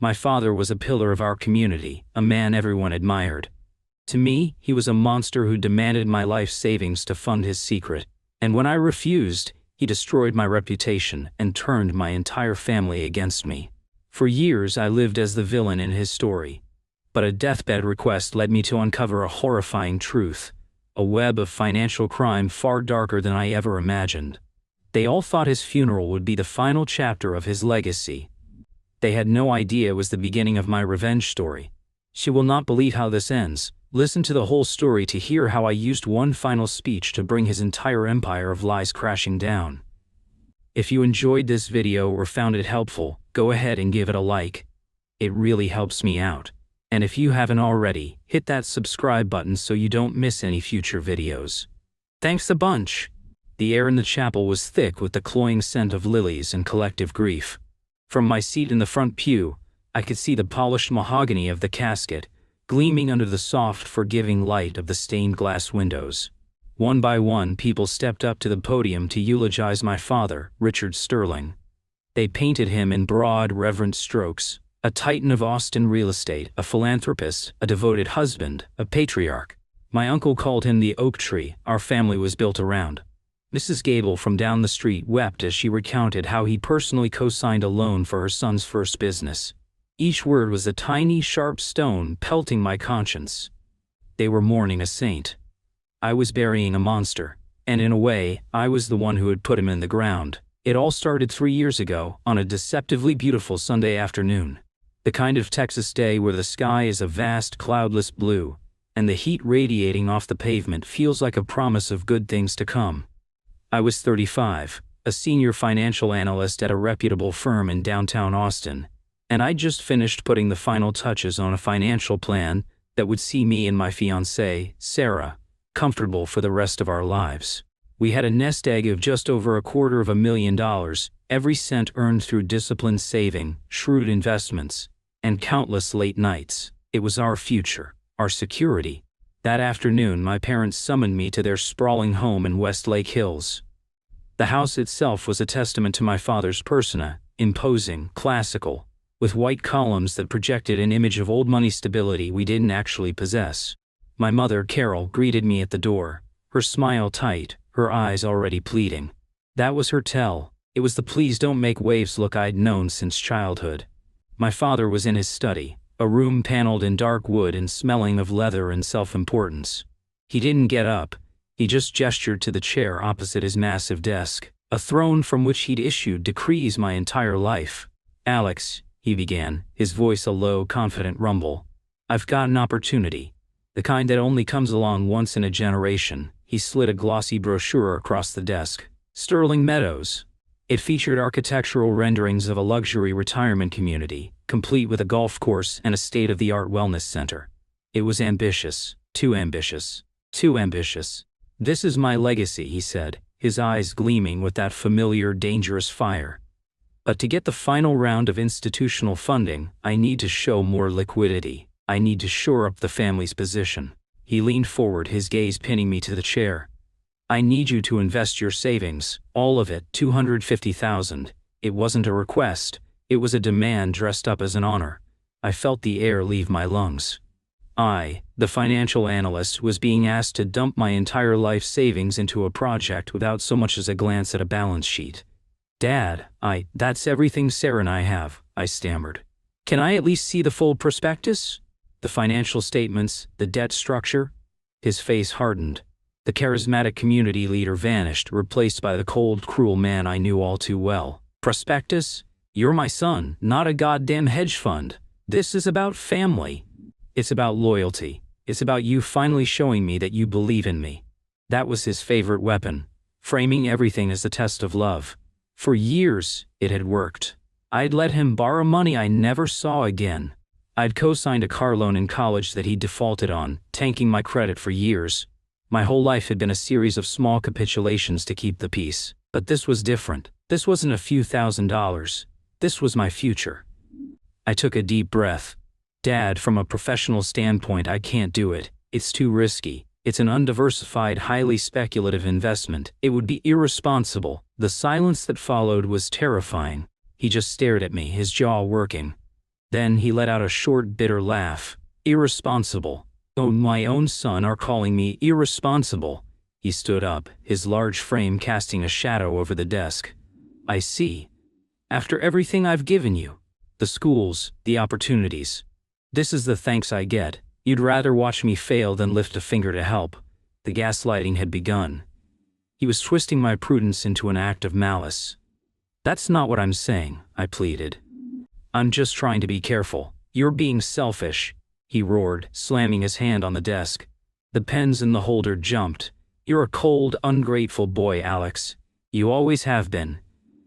My father was a pillar of our community, a man everyone admired. To me, he was a monster who demanded my life savings to fund his secret, and when I refused, he destroyed my reputation and turned my entire family against me. For years I lived as the villain in his story. But a deathbed request led me to uncover a horrifying truth, a web of financial crime far darker than I ever imagined. They all thought his funeral would be the final chapter of his legacy. They had no idea it was the beginning of my revenge story. She will not believe how this ends. Listen to the whole story to hear how I used one final speech to bring his entire empire of lies crashing down. If you enjoyed this video or found it helpful, go ahead and give it a like. It really helps me out. And if you haven't already, hit that subscribe button so you don't miss any future videos. Thanks a bunch! The air in the chapel was thick with the cloying scent of lilies and collective grief. From my seat in the front pew, I could see the polished mahogany of the casket, gleaming under the soft, forgiving light of the stained glass windows. One by one, people stepped up to the podium to eulogize my father, Richard Sterling. They painted him in broad, reverent strokes, a titan of Austin real estate, a philanthropist, a devoted husband, a patriarch. My uncle called him the oak tree our family was built around. Mrs. Gable from down the street wept as she recounted how he personally co-signed a loan for her son's first business. Each word was a tiny, sharp stone pelting my conscience. They were mourning a saint. I was burying a monster, and in a way, I was the one who had put him in the ground. It all started 3 years ago, on a deceptively beautiful Sunday afternoon. The kind of Texas day where the sky is a vast, cloudless blue, and the heat radiating off the pavement feels like a promise of good things to come. I was 35, a senior financial analyst at a reputable firm in downtown Austin, and I'd just finished putting the final touches on a financial plan that would see me and my fiancée, Sarah, comfortable for the rest of our lives. We had a nest egg of just over $250,000, every cent earned through disciplined saving, shrewd investments, and countless late nights. It was our future, our security. That afternoon, my parents summoned me to their sprawling home in Westlake Hills. The house itself was a testament to my father's persona, imposing, classical, with white columns that projected an image of old money stability we didn't actually possess. My mother, Carol, greeted me at the door, her smile tight, her eyes already pleading. That was her tell. It was the please don't make waves look I'd known since childhood. My father was in his study, a room paneled in dark wood and smelling of leather and self-importance. He didn't get up, he just gestured to the chair opposite his massive desk, a throne from which he'd issued decrees my entire life. "Alex," he began, his voice a low, confident rumble. "I've got an opportunity. The kind that only comes along once in a generation." He slid a glossy brochure across the desk. Sterling Meadows. It featured architectural renderings of a luxury retirement community, complete with a golf course and a state-of-the-art wellness center. It was ambitious, too ambitious, too ambitious. "This is my legacy," he said, his eyes gleaming with that familiar, dangerous fire. "But to get the final round of institutional funding, I need to show more liquidity. I need to shore up the family's position." He leaned forward, his gaze pinning me to the chair. "I need you to invest your savings, all of it, $250,000. It wasn't a request, it was a demand dressed up as an honor." I felt the air leave my lungs. I, the financial analyst, was being asked to dump my entire life savings into a project without so much as a glance at a balance sheet. "Dad, that's everything Sarah and I have," I stammered. "Can I at least see the full prospectus? The financial statements, the debt structure?" His face hardened. The charismatic community leader vanished, replaced by the cold, cruel man I knew all too well. "Prospectus? You're my son, not a goddamn hedge fund. This is about family. It's about loyalty. It's about you finally showing me that you believe in me." That was his favorite weapon, framing everything as a test of love. For years, it had worked. I'd let him borrow money I never saw again. I'd co-signed a car loan in college that he'd defaulted on, tanking my credit for years. My whole life had been a series of small capitulations to keep the peace. But this was different. This wasn't a few $1,000s. This was my future. I took a deep breath. "Dad, from a professional standpoint, I can't do it. It's too risky. It's an undiversified, highly speculative investment. It would be irresponsible." The silence that followed was terrifying. He just stared at me, his jaw working. Then he let out a short, bitter laugh. Irresponsible. Oh, my own son are calling me irresponsible. He stood up, his large frame casting a shadow over the desk. I see. After everything I've given you. The schools, the opportunities. This is the thanks I get. You'd rather watch me fail than lift a finger to help. The gaslighting had begun. He was twisting my prudence into an act of malice. That's not what I'm saying, I pleaded. I'm just trying to be careful. You're being selfish, he roared, slamming his hand on the desk. The pens in the holder jumped. You're a cold, ungrateful boy, Alex. You always have been.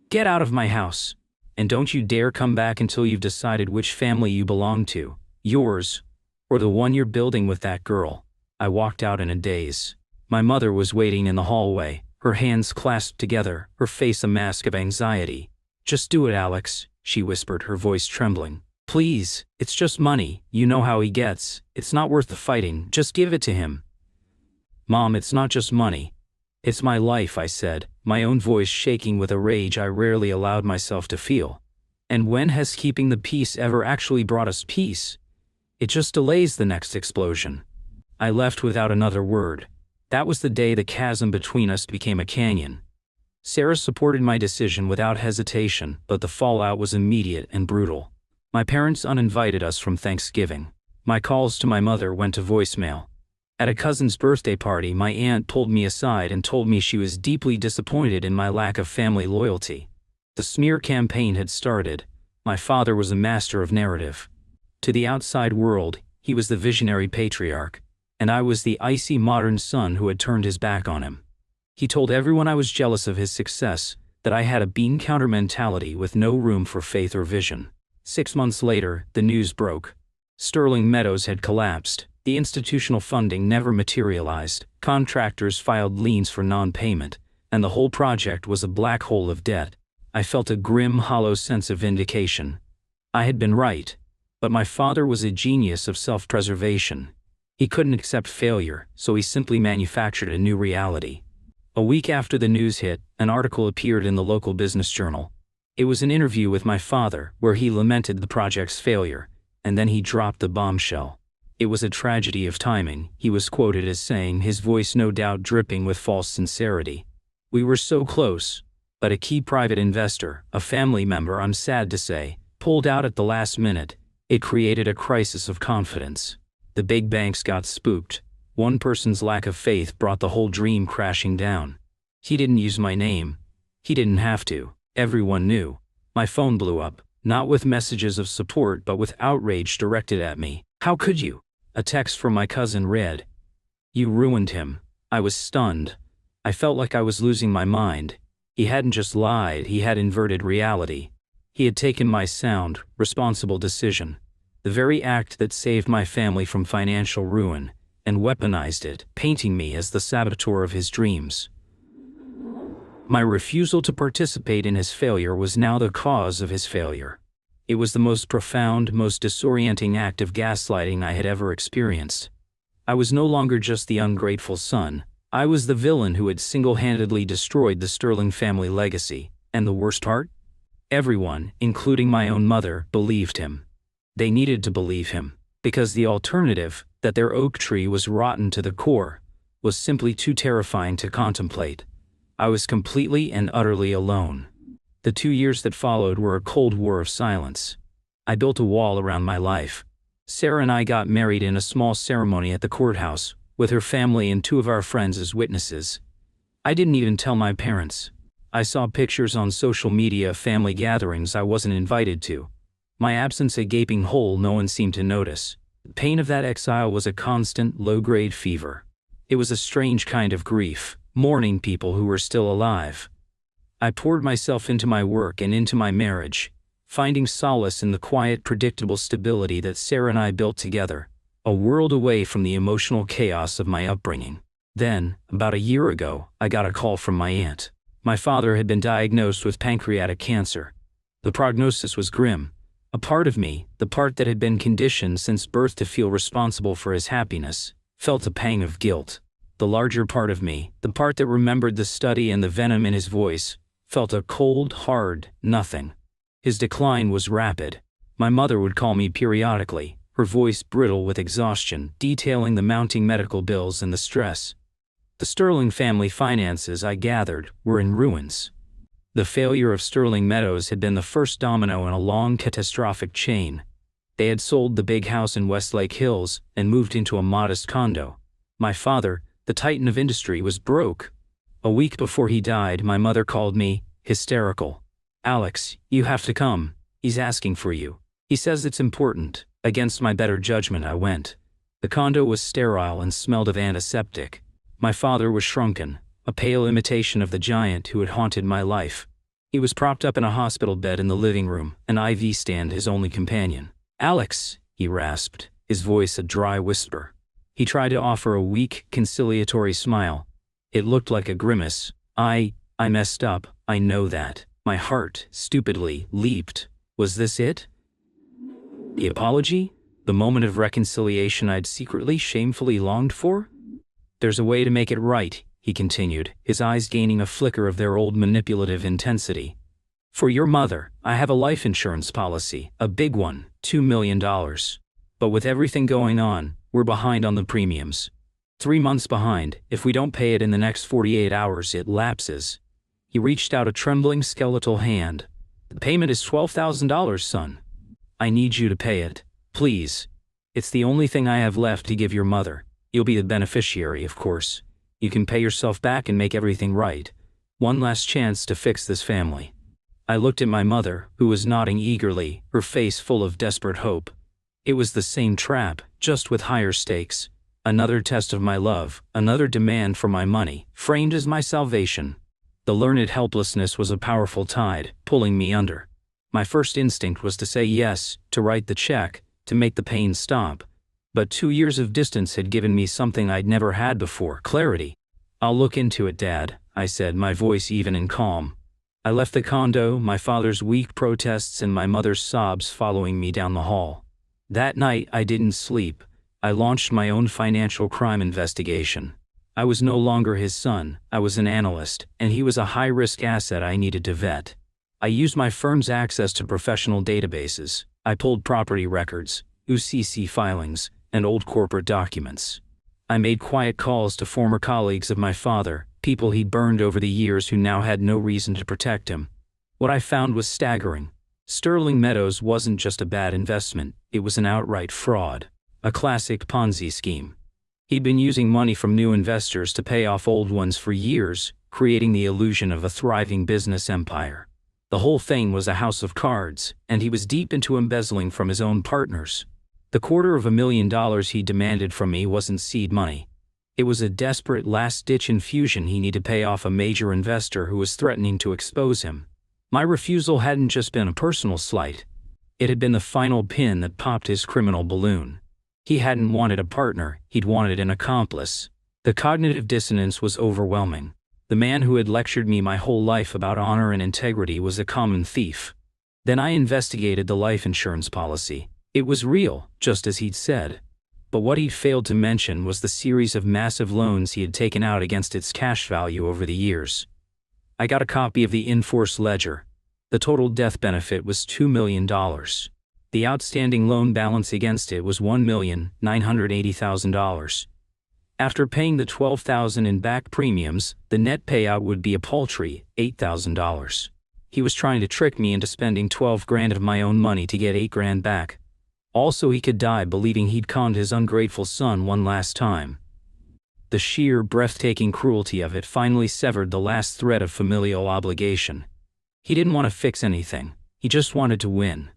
Get out of my house. And don't you dare come back until you've decided which family you belong to. Yours, or the one you're building with that girl. I walked out in a daze. My mother was waiting in the hallway, her hands clasped together, her face a mask of anxiety. Just do it, Alex, she whispered, her voice trembling. Please, it's just money, you know how he gets. It's not worth the fighting, just give it to him. Mom, it's not just money. It's my life, I said, my own voice shaking with a rage I rarely allowed myself to feel. And when has keeping the peace ever actually brought us peace? It just delays the next explosion. I left without another word. That was the day the chasm between us became a canyon. Sarah supported my decision without hesitation, but the fallout was immediate and brutal. My parents uninvited us from Thanksgiving. My calls to my mother went to voicemail. At a cousin's birthday party, my aunt pulled me aside and told me she was deeply disappointed in my lack of family loyalty. The smear campaign had started. My father was a master of narrative. To the outside world, he was the visionary patriarch, and I was the icy modern son who had turned his back on him. He told everyone I was jealous of his success, that I had a bean counter mentality with no room for faith or vision. 6 months later, the news broke. Sterling Meadows had collapsed. The institutional funding never materialized, contractors filed liens for non-payment, and the whole project was a black hole of debt. I felt a grim, hollow sense of vindication. I had been right, but my father was a genius of self-preservation. He couldn't accept failure, so he simply manufactured a new reality. A week after the news hit, an article appeared in the local business journal. It was an interview with my father, where he lamented the project's failure, and then he dropped the bombshell. It was a tragedy of timing, he was quoted as saying, his voice no doubt dripping with false sincerity. We were so close, but a key private investor, a family member I'm sad to say, pulled out at the last minute. It created a crisis of confidence. The big banks got spooked. One person's lack of faith brought the whole dream crashing down. He didn't use my name. He didn't have to. Everyone knew. My phone blew up, not with messages of support but with outrage directed at me. How could you? A text from my cousin read, "You ruined him." I was stunned. I felt like I was losing my mind. He hadn't just lied, he had inverted reality. He had taken my sound, responsible decision, the very act that saved my family from financial ruin, and weaponized it, painting me as the saboteur of his dreams. My refusal to participate in his failure was now the cause of his failure. It was the most profound, most disorienting act of gaslighting I had ever experienced. I was no longer just the ungrateful son. I was the villain who had single-handedly destroyed the Sterling family legacy. And the worst part? Everyone, including my own mother, believed him. They needed to believe him, because the alternative, that their oak tree was rotten to the core, was simply too terrifying to contemplate. I was completely and utterly alone. The 2 years that followed were a cold war of silence. I built a wall around my life. Sarah and I got married in a small ceremony at the courthouse, with her family and 2 of our friends as witnesses. I didn't even tell my parents. I saw pictures on social media of family gatherings I wasn't invited to. My absence a gaping hole no one seemed to notice. The pain of that exile was a constant, low-grade fever. It was a strange kind of grief, mourning people who were still alive. I poured myself into my work and into my marriage, finding solace in the quiet, predictable stability that Sarah and I built together, a world away from the emotional chaos of my upbringing. Then, about a year ago, I got a call from my aunt. My father had been diagnosed with pancreatic cancer. The prognosis was grim. A part of me, the part that had been conditioned since birth to feel responsible for his happiness, felt a pang of guilt. The larger part of me, the part that remembered the study and the venom in his voice, felt a cold, hard nothing. His decline was rapid. My mother would call me periodically, her voice brittle with exhaustion, detailing the mounting medical bills and the stress. The Sterling family finances, I gathered, were in ruins. The failure of Sterling Meadows had been the first domino in a long catastrophic chain. They had sold the big house in Westlake Hills and moved into a modest condo. My father, the titan of industry, was broke. A week before he died, my mother called me, hysterical. "Alex, you have to come. He's asking for you. He says it's important." Against my better judgment, I went. The condo was sterile and smelled of antiseptic. My father was shrunken, a pale imitation of the giant who had haunted my life. He was propped up in a hospital bed in the living room, an IV stand his only companion. "Alex," he rasped, his voice a dry whisper. He tried to offer a weak, conciliatory smile. It looked like a grimace. I messed up, I know that." My heart, stupidly, leaped. Was this it? The apology? The moment of reconciliation I'd secretly, shamefully longed for? "There's a way to make it right," he continued, his eyes gaining a flicker of their old manipulative intensity. "For your mother, I have a life insurance policy, a big one, $2 million. But with everything going on, we're behind on the premiums. 3 months behind. If we don't pay it in the next 48 hours, it lapses." He reached out a trembling skeletal hand. "The payment is $12,000, son. I need you to pay it. Please. It's the only thing I have left to give your mother. You'll be the beneficiary, of course. You can pay yourself back and make everything right. One last chance to fix this family." I looked at my mother, who was nodding eagerly, her face full of desperate hope. It was the same trap, just with higher stakes. Another test of my love, another demand for my money, framed as my salvation. The learned helplessness was a powerful tide, pulling me under. My first instinct was to say yes, to write the check, to make the pain stop. But 2 years of distance had given me something I'd never had before: clarity. "I'll look into it, Dad," I said, my voice even and calm. I left the condo, my father's weak protests and my mother's sobs following me down the hall. That night I didn't sleep. I launched my own financial crime investigation. I was no longer his son, I was an analyst, and he was a high-risk asset I needed to vet. I used my firm's access to professional databases. I pulled property records, UCC filings, and old corporate documents. I made quiet calls to former colleagues of my father, people he'd burned over the years who now had no reason to protect him. What I found was staggering. Sterling Meadows wasn't just a bad investment, it was an outright fraud. A classic Ponzi scheme. He'd been using money from new investors to pay off old ones for years, creating the illusion of a thriving business empire. The whole thing was a house of cards, and he was deep into embezzling from his own partners. The $250,000 he demanded from me wasn't seed money. It was a desperate last-ditch infusion he needed to pay off a major investor who was threatening to expose him. My refusal hadn't just been a personal slight. It had been the final pin that popped his criminal balloon. He hadn't wanted a partner, he'd wanted an accomplice. The cognitive dissonance was overwhelming. The man who had lectured me my whole life about honor and integrity was a common thief. Then I investigated the life insurance policy. It was real, just as he'd said. But what he'd failed to mention was the series of massive loans he had taken out against its cash value over the years. I got a copy of the in-force ledger. The total death benefit was $2 million. The outstanding loan balance against it was $1,980,000. After paying the $12,000 in back premiums, the net payout would be a paltry $8,000. He was trying to trick me into spending $12,000 of my own money to get $8,000 back. Also, he could die believing he'd conned his ungrateful son one last time. The sheer, breathtaking cruelty of it finally severed the last thread of familial obligation. He didn't want to fix anything. He just wanted to win.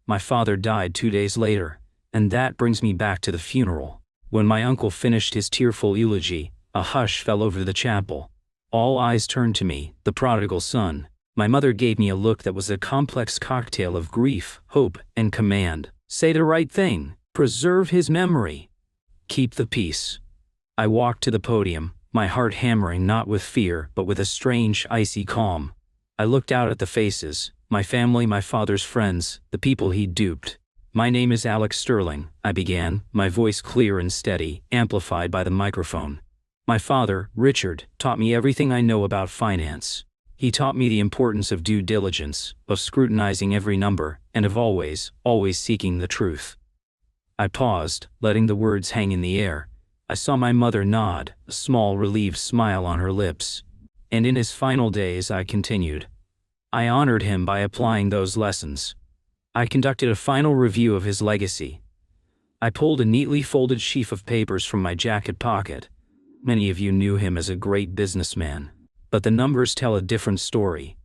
My father died 2 days later, and that brings me back to the funeral. When my uncle finished his tearful eulogy, a hush fell over the chapel. All eyes turned to me, the prodigal son. My mother gave me a look that was a complex cocktail of grief, hope, and command. "Say the right thing. Preserve his memory. Keep the peace." I walked to the podium, my heart hammering not with fear but with a strange, icy calm. I looked out at the faces, my family, my father's friends, the people he'd duped. "My name is Alex Sterling," I began, my voice clear and steady, amplified by the microphone. "My father, Richard, taught me everything I know about finance. He taught me the importance of due diligence, of scrutinizing every number, and of always seeking the truth. I paused, letting the words hang in the air. I saw my mother nod, a small relieved smile on her lips. And in his final days, I continued. I honored him by applying those lessons. I conducted a final review of his legacy. I pulled a neatly folded sheaf of papers from my jacket pocket. Many of you knew him as a great businessman. But the numbers tell a different story.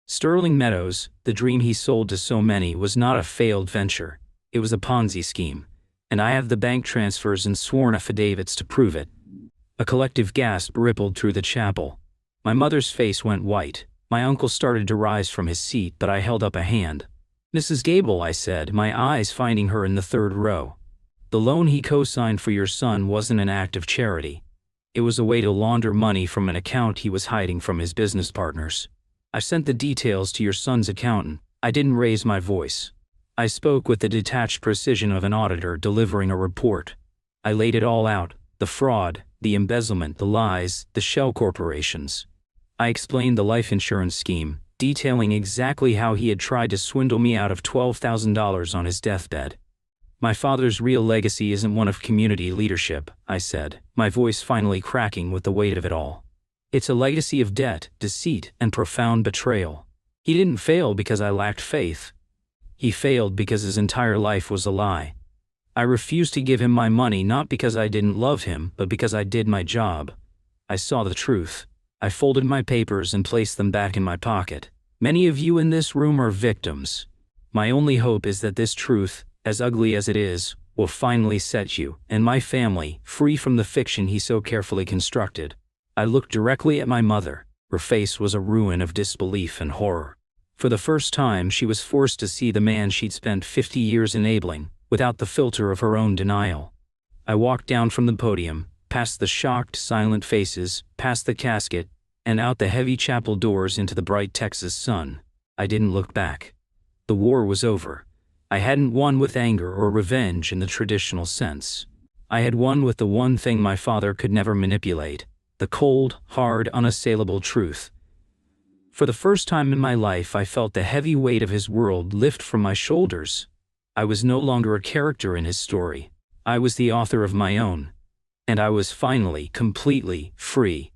Sterling Meadows, the dream he sold to so many, was not a failed venture. It was a Ponzi scheme. And I have the bank transfers and sworn affidavits to prove it. A collective gasp rippled through the chapel. My mother's face went white. My uncle started to rise from his seat, but I held up a hand. "Mrs. Gable," I said, my eyes finding her in the third row. "The loan he co-signed for your son wasn't an act of charity. It was a way to launder money from an account he was hiding from his business partners. I sent the details to your son's accountant." I didn't raise my voice. I spoke with the detached precision of an auditor delivering a report. I laid it all out: the fraud, the embezzlement, the lies, the shell corporations. I explained the life insurance scheme, detailing exactly how he had tried to swindle me out of $12,000 on his deathbed. "My father's real legacy isn't one of community leadership," I said, my voice finally cracking with the weight of it all. "It's a legacy of debt, deceit, and profound betrayal. He didn't fail because I lacked faith. He failed because his entire life was a lie. I refused to give him my money not because I didn't love him, but because I did my job. I saw the truth. I folded my papers and placed them back in my pocket. Many of you in this room are victims. My only hope is that this truth, as ugly as it is, will finally set you and my family free from the fiction he so carefully constructed." I looked directly at my mother. Her face was a ruin of disbelief and horror. For the first time, she was forced to see the man she'd spent 50 years enabling, without the filter of her own denial. I walked down from the podium, past the shocked, silent faces, past the casket, and out the heavy chapel doors into the bright Texas sun. I didn't look back. The war was over. I hadn't won with anger or revenge in the traditional sense. I had won with the one thing my father could never manipulate: the cold, hard, unassailable truth. For the first time in my life, I felt the heavy weight of his world lift from my shoulders. I was no longer a character in his story. I was the author of my own. And I was finally, completely free.